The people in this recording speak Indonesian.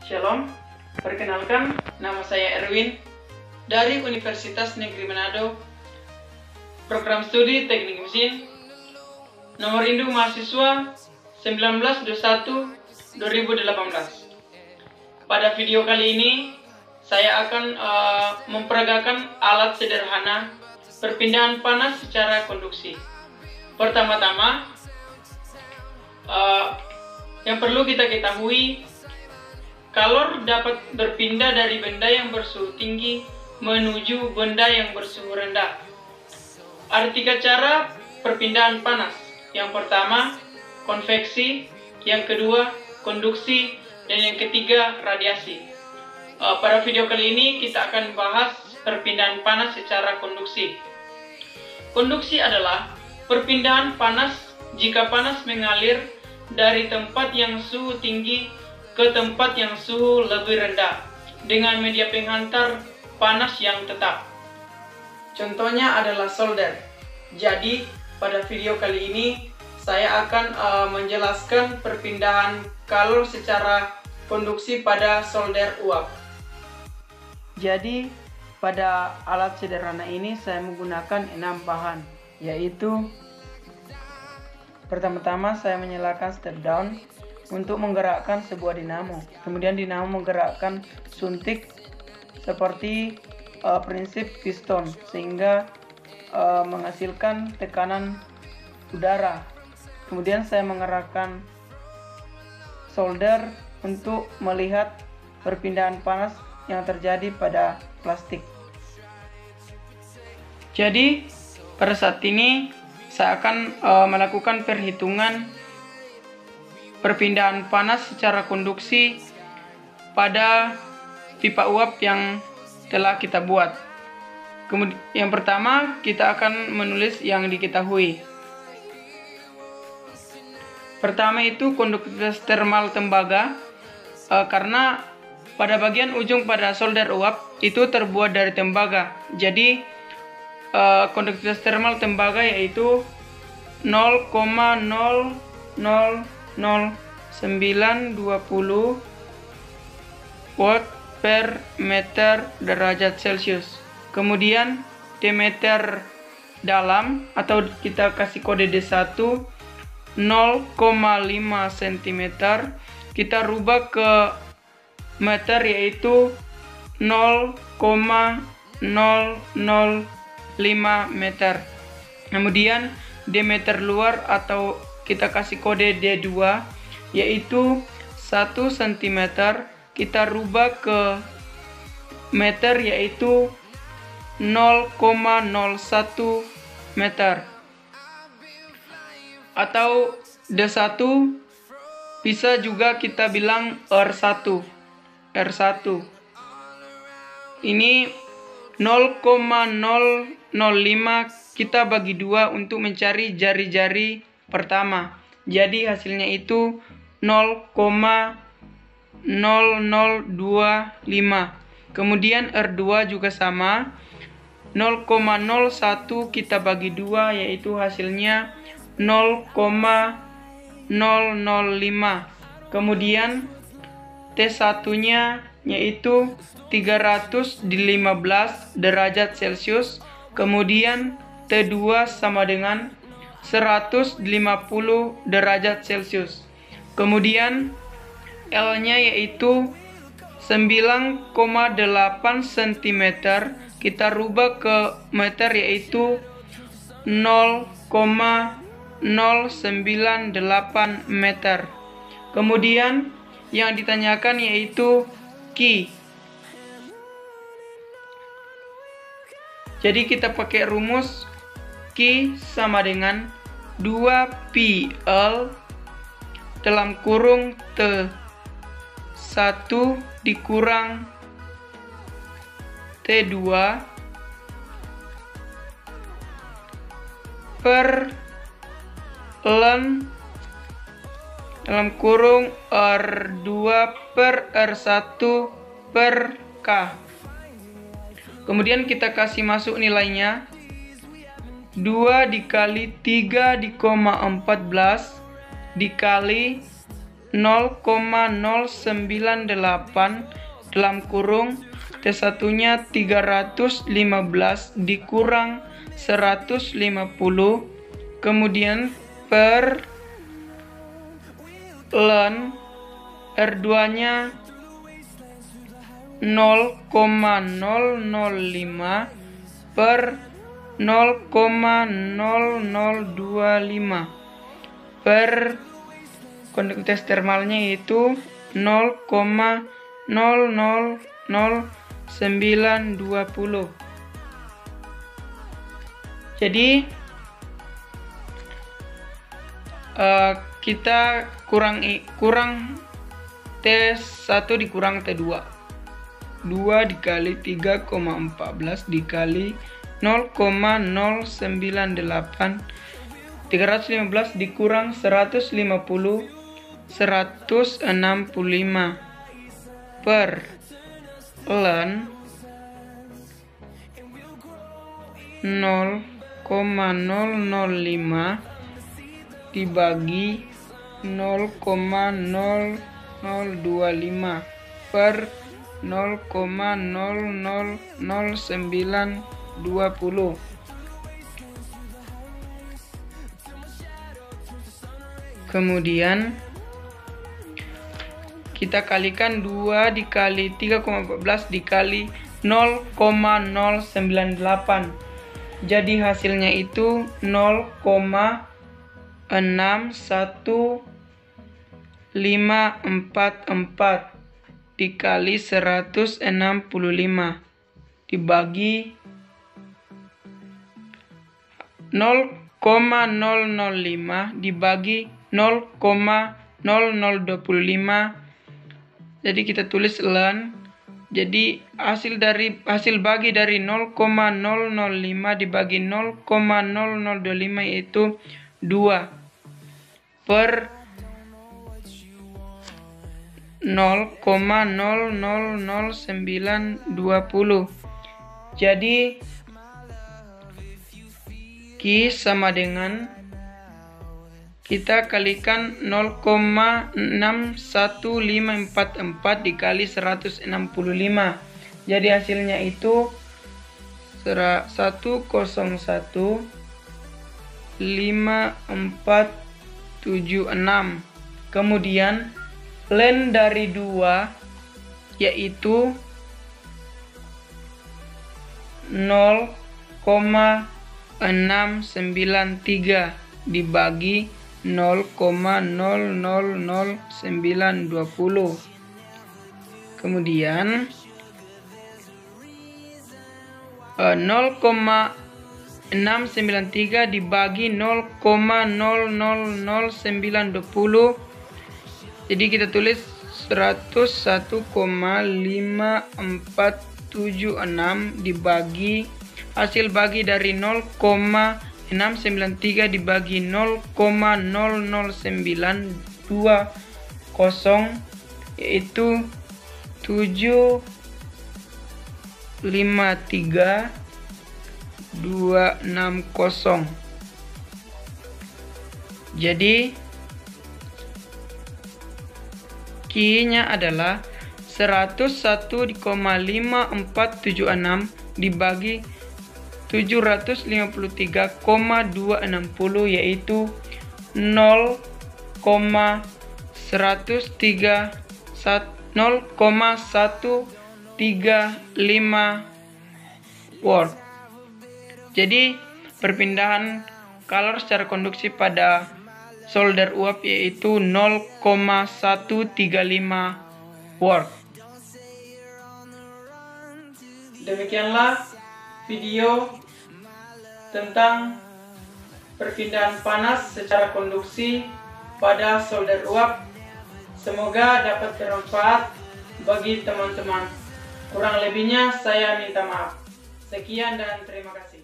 Shalom, perkenalkan nama saya Erwin dari Universitas Negeri Manado, program studi Teknik Mesin, nomor induk mahasiswa 1921-2018. Pada video kali ini, saya akan memperagakan alat sederhana perpindahan panas secara konduksi. Pertama-tama, yang perlu kita ketahui, kalor dapat berpindah dari benda yang bersuhu tinggi menuju benda yang bersuhu rendah. Ada 3 cara perpindahan panas. Yang pertama, konveksi, yang kedua, konduksi, dan yang ketiga, radiasi. Pada video kali ini kita akan bahas perpindahan panas secara konduksi. Konduksi adalah perpindahan panas jika panas mengalir dari tempat yang suhu tinggi ke tempat yang suhu lebih rendah dengan media penghantar panas yang tetap. Contohnya adalah solder. Jadi, pada video kali ini saya akan menjelaskan perpindahan kalor secara konduksi pada solder uap. Jadi, pada alat sederhana ini saya menggunakan 6 bahan, yaitu pertama-tama saya menyalakan step down untuk menggerakkan sebuah dinamo. Kemudian dinamo menggerakkan suntik seperti prinsip piston sehingga menghasilkan tekanan udara. Kemudian saya mengerahkan solder untuk melihat perpindahan panas yang terjadi pada plastik. Jadi pada saat ini saya akan melakukan perhitungan perpindahan panas secara konduksi pada pipa uap yang telah kita buat. Kemudian yang pertama kita akan menulis yang diketahui. Pertama itu konduktivitas termal tembaga, karena pada bagian ujung pada solder uap itu terbuat dari tembaga. Jadi konduktivitas termal tembaga yaitu 0,00920 watt per meter derajat Celcius. Kemudian diameter dalam atau kita kasih kode D1 0,5 cm, kita rubah ke meter yaitu 0,005 meter. Kemudian diameter luar atau kita kasih kode D2 yaitu 1 cm, kita rubah ke meter yaitu 0,01 meter. Atau D1 bisa juga kita bilang R1. Ini 0,005 kita bagi 2 untuk mencari jari-jari pertama. Jadi hasilnya itu 0,0025. Kemudian R2 juga sama, 0,01 kita bagi 2 yaitu hasilnya 0,005. Kemudian T1-nya yaitu 315 derajat Celcius. Kemudian T2 sama dengan 150 derajat Celcius. Kemudian L-nya yaitu 9,8 cm, kita rubah ke meter yaitu 0,098 meter. Kemudian yang ditanyakan yaitu Q. Jadi kita pakai rumus Q sama dengan 2πL dalam kurung T1 dikurang T2 per ln dalam kurung R2 per R1 per K. Kemudian kita kasih masuk nilainya 2 dikali 3,14 dikali 0,098 dalam kurung T1-nya 315 dikurang 150, kemudian per ln R2-nya 0,005 per 0,0025 per konduktivitas termalnya yaitu 0,000920. Jadi kita kurang T1 dikurang T2, 2 dikali 3,14 dikali 0,098, 315 dikurang 150, 165 per ln 0,005 dibagi 0,0025 per 0,00920. Kemudian kita kalikan 2 dikali 3,14 dikali 0,098. Jadi hasilnya itu 0,61544 dikali 165 dibagi 0,005 dibagi 0,0025. Jadi kita tulis ln. Jadi hasil bagi dari 0,005 dibagi 0,0025 yaitu 2 per 0,000920. Jadi Q sama dengan kita kalikan 0,61544 dikali 165. Jadi hasilnya itu 101,5476. Kemudian ln dari 2 yaitu 0,693 dibagi 0,000920. Kemudian 0,693 dibagi 0,000920. Jadi kita tulis 101,5476 dibagi hasil bagi dari 0,693 dibagi 0,00920 yaitu 753,260. Jadi Q-nya adalah 101,5476 dibagi 753,260 yaitu 0,135 watt. Jadi perpindahan color secara konduksi pada solder uap yaitu 0,135 watt. Demikianlah video tentang perpindahan panas secara konduksi pada solder uap. Semoga dapat bermanfaat bagi teman-teman. Kurang lebihnya saya minta maaf. Sekian dan terima kasih.